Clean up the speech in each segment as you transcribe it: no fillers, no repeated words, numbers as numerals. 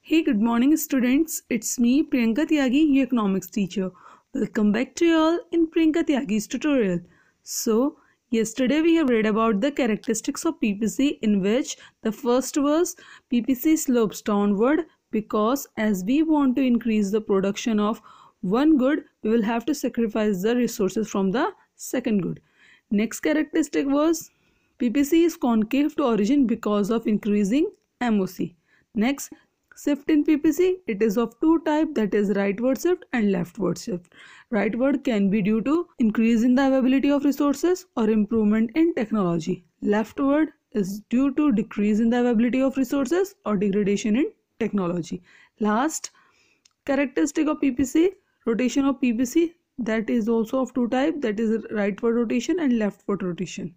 Hey, good morning, students. It's me, Priyanka Tyagi, your economics teacher. Welcome back to you all in Priyanka Tyagi's tutorial. So, yesterday we have read about the characteristics of PPC, in which the first was PPC slopes downward because as we want to increase the production of one good, we will have to sacrifice the resources from the second good. Next characteristic was PPC is concave to origin because of increasing MOC. Next, shift in PPC, it is of two types, that is rightward shift and leftward shift. Rightward can be due to increase in the availability of resources or improvement in technology. Leftward is due to decrease in the availability of resources or degradation in technology. Last characteristic of PPC, rotation of PPC, that is also of two types, that is rightward rotation and leftward rotation.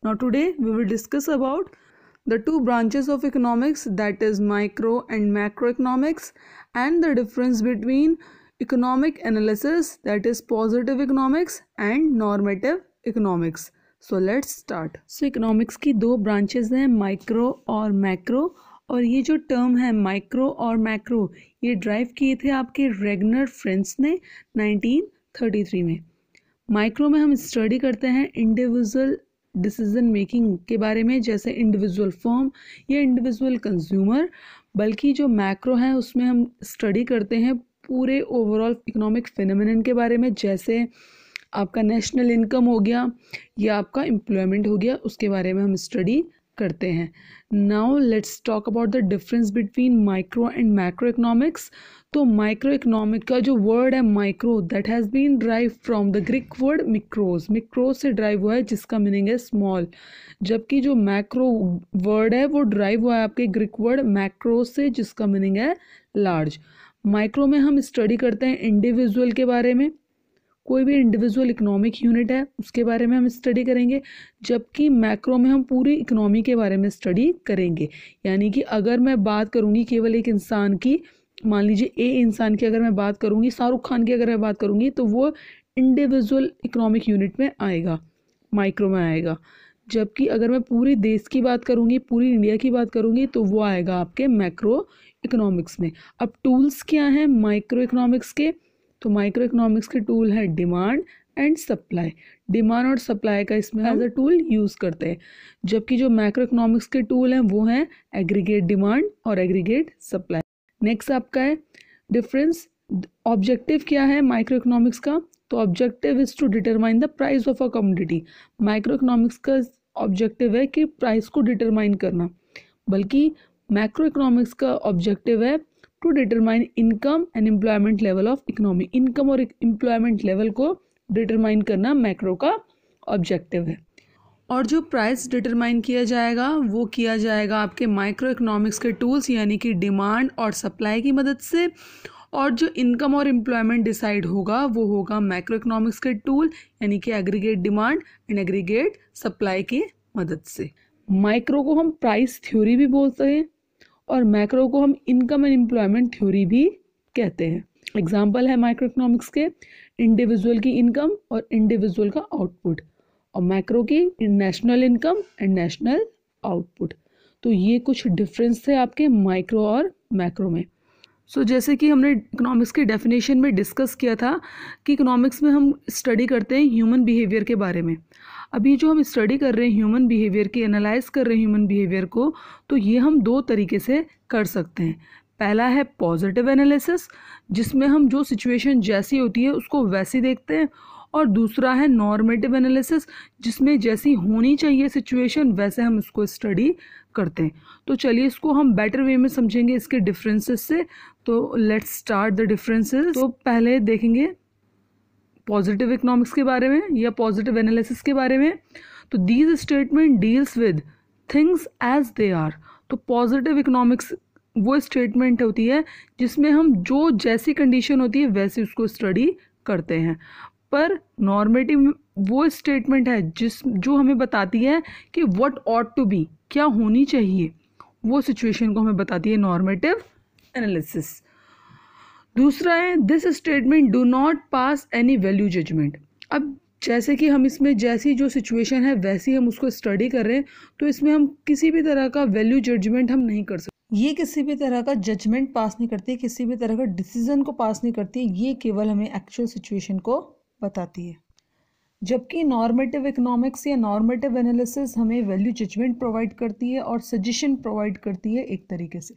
Now today we will discuss about the two branches of economics, that is micro and macroeconomics, and the difference between economic analysis, that is positive economics, and normative economics. So let's start. So economics की दो branches हैं, micro और macro, और ये जो term है micro और macro ये ड्राइव किए थे आपके रेगनर फ्रेंच ने 1933 में. माइक्रो में हम स्टडी करते हैं इंडिविजुअल डिसीजन मेकिंग के बारे में, जैसे इंडिविजुअल फर्म या इंडिविजुअल कंज्यूमर. बल्कि जो मैक्रो है उसमें हम स्टडी करते हैं पूरे ओवरऑल इकोनॉमिक फिनोमेनन के बारे में, जैसे आपका नेशनल इनकम हो गया या आपका एम्प्लॉयमेंट हो गया, उसके बारे में हम स्टडी करते हैं. Now let's talk about the difference between micro and macro economics. तो माइक्रो इकोनॉमिक का जो वर्ड है micro, that has been drive from the Greek word mikros. Mikros से ड्राइव हुआ है जिसका मीनिंग है स्मॉल, जबकि जो मैक्रो वर्ड है वो ड्राइव हुआ है आपके ग्रीक वर्ड मैक्रोज से जिसका मीनिंग है लार्ज. माइक्रो में हम स्टडी करते हैं इंडिविजुअल के बारे में, कोई भी इंडिविजुअल इकोनॉमिक यूनिट है उसके बारे में हम स्टडी करेंगे, जबकि मैक्रो में हम पूरी इकोनॉमी के बारे में स्टडी करेंगे. यानी कि अगर मैं बात करूँगी केवल एक इंसान की, मान लीजिए ए इंसान की अगर मैं बात करूँगी, शाहरुख खान की अगर मैं बात करूँगी, तो वो इंडिविजुअल इकोनॉमिक यूनिट में आएगा, माइक्रो में आएगा. जबकि अगर मैं पूरी देश की बात करूँगी, पूरी इंडिया की बात करूँगी, तो वो आएगा आपके मैक्रो इकोनॉमिक्स में. अब टूल्स क्या हैं माइक्रो इकोनॉमिक्स के? तो माइक्रो इकोनॉमिक्स के टूल है डिमांड एंड सप्लाई. डिमांड और सप्लाई का इसमें एज अ टूल यूज़ करते हैं, जबकि जो मैक्रो इकोनॉमिक्स के टूल हैं वो हैं एग्रीगेट डिमांड और एग्रीगेट सप्लाई. नेक्स्ट आपका है डिफरेंस. ऑब्जेक्टिव क्या है माइक्रो इकोनॉमिक्स का? तो objective is to determine the price of a commodity. Micro economics का ऑब्जेक्टिव है कि प्राइस को डिटरमाइन करना, बल्कि मैक्रो इकोनॉमिक्स का ऑब्जेक्टिव है to determine income and employment level of economy. Income और एम्प्लॉयमेंट लेवल को डिटरमाइन करना मैक्रो का ऑब्जेक्टिव है. और जो प्राइस डिटरमाइन किया जाएगा वो किया जाएगा आपके माइक्रो इकोनॉमिक्स के टूल्स यानी कि डिमांड और सप्लाई की मदद से, और जो इनकम और एम्प्लॉयमेंट डिसाइड होगा वो होगा मैक्रो इकोनॉमिक्स के टूल यानी कि aggregate demand and aggregate supply की मदद से. माइक्रो को हम प्राइस थ्योरी भी बोलते हैं और मैक्रो को हम इनकम एंड एम्प्लॉयमेंट थ्योरी भी कहते हैं. एग्जाम्पल है माइक्रो इकोनॉमिक्स के इंडिविजुअल की इनकम और इंडिविजुअल का आउटपुट, और मैक्रो की national income and national output. तो ये कुछ डिफरेंस थे आपके माइक्रो और मैक्रो में. सो जैसे कि हमने इकोनॉमिक्स की डेफिनेशन में डिस्कस किया था कि इकोनॉमिक्स में हम स्टडी करते हैं ह्यूमन बिहेवियर के बारे में. अभी जो हम स्टडी कर रहे हैं ह्यूमन बिहेवियर की, एनालाइज कर रहे हैं ह्यूमन बिहेवियर को, तो ये हम दो तरीके से कर सकते हैं. पहला है पॉजिटिव एनालिसिस, जिसमें हम जो सिचुएशन जैसी होती है उसको वैसी देखते हैं, और दूसरा है नॉर्मेटिव एनालिसिस, जिसमें जैसी होनी चाहिए सिचुएशन वैसे हम उसको स्टडी करते हैं. तो चलिए इसको हम बेटर वे में समझेंगे इसके डिफरेंसेस से. तो लेट्स स्टार्ट द डिफरेंसेस. तो पहले देखेंगे पॉजिटिव इकोनॉमिक्स के बारे में या पॉजिटिव एनालिसिस के बारे में. तो these statement deals with things as they are. तो पॉजिटिव इकोनॉमिक्स वो स्टेटमेंट होती है जिसमें हम जो जैसी कंडीशन होती है वैसे उसको स्टडी करते हैं. पर नॉर्मेटिव वो स्टेटमेंट है जो हमें बताती है कि व्हाट ऑट टू बी, क्या होनी चाहिए, वो सिचुएशन को हमें बताती है नॉर्मेटिव एनालिसिस. दूसरा है this statement do not pass any value judgement. अब जैसे कि हम इसमें जैसी जो सिचुएशन है वैसी हम उसको स्टडी कर रहे हैं, तो इसमें हम किसी भी तरह का वैल्यू जजमेंट हम नहीं कर सकते. ये किसी भी तरह का जजमेंट पास नहीं करती, किसी भी तरह का डिसीजन को पास नहीं करती, ये केवल हमें एक्चुअल सिचुएशन को बताती है। जबकि नॉर्मेटिव इकोनॉमिक्स या नॉर्मेटिव एनालिसिस हमें वैल्यू जजमेंट प्रोवाइड करती है और सजेशन प्रोवाइड करती है एक तरीके से।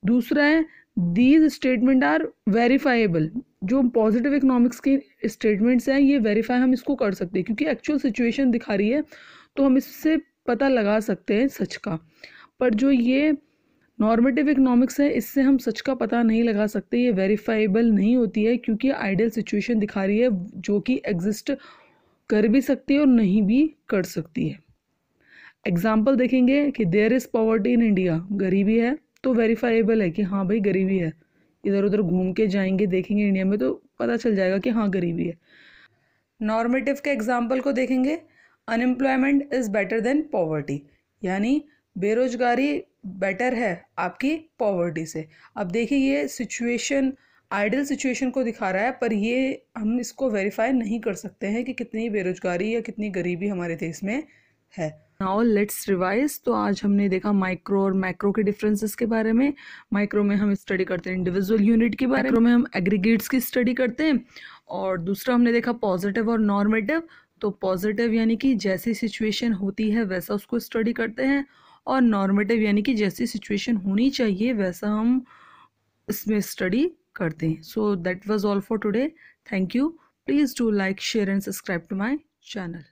दूसरा है दीज स्टेटमेंट आर वेरीफाइबल। जो पॉजिटिव इकोनॉमिक्स की स्टेटमेंट्स हैं ये वेरीफाई हम इसको कर सकते हैं क्योंकि एक्चुअल सिचुएशन दिखा रही है, तो हम इससे पता लगा सकते हैं सच का। पर जो ये नॉर्मेटिव इकोनॉमिक्स है इससे हम सच का पता नहीं लगा सकते, ये वेरीफाइबल नहीं होती है क्योंकि आइडियल सिचुएशन दिखा रही है जो कि एग्जिस्ट कर भी सकती है और नहीं भी कर सकती है। एग्जाम्पल देखेंगे कि there is poverty in India, गरीबी है, तो वेरीफाइबल है कि हाँ भाई गरीबी है। इधर उधर घूम के जाएंगे देखेंगे इंडिया में तो पता चल जाएगा कि हाँ गरीबी है। नॉर्मेटिव के एग्जाम्पल को देखेंगे, unemployment is better than poverty, यानी बेरोजगारी बेटर है आपकी पॉवर्टी से। अब देखिए ये सिचुएशन आइडियल सिचुएशन को दिखा रहा है, पर ये हम इसको वेरीफाई नहीं कर सकते हैं कि कितनी बेरोजगारी या कितनी गरीबी हमारे देश में है। Now let's revise. तो आज हमने देखा माइक्रो और मैक्रो के डिफरेंसेस के बारे में। माइक्रो में हम स्टडी करते हैं इंडिविजुअल यूनिट के बारे में, मैक्रो में हम एग्रीगेट्स की स्टडी करते हैं। और दूसरा हमने देखा पॉजिटिव और नॉर्मेटिव। तो पॉजिटिव यानी कि जैसी सिचुएशन होती है वैसा उसको स्टडी करते हैं, और नॉर्मेटिव यानी कि जैसी सिचुएशन होनी चाहिए वैसा हम इसमें स्टडी करते हैं। So that was all for today. Thank you. Please do like, share and subscribe to my channel.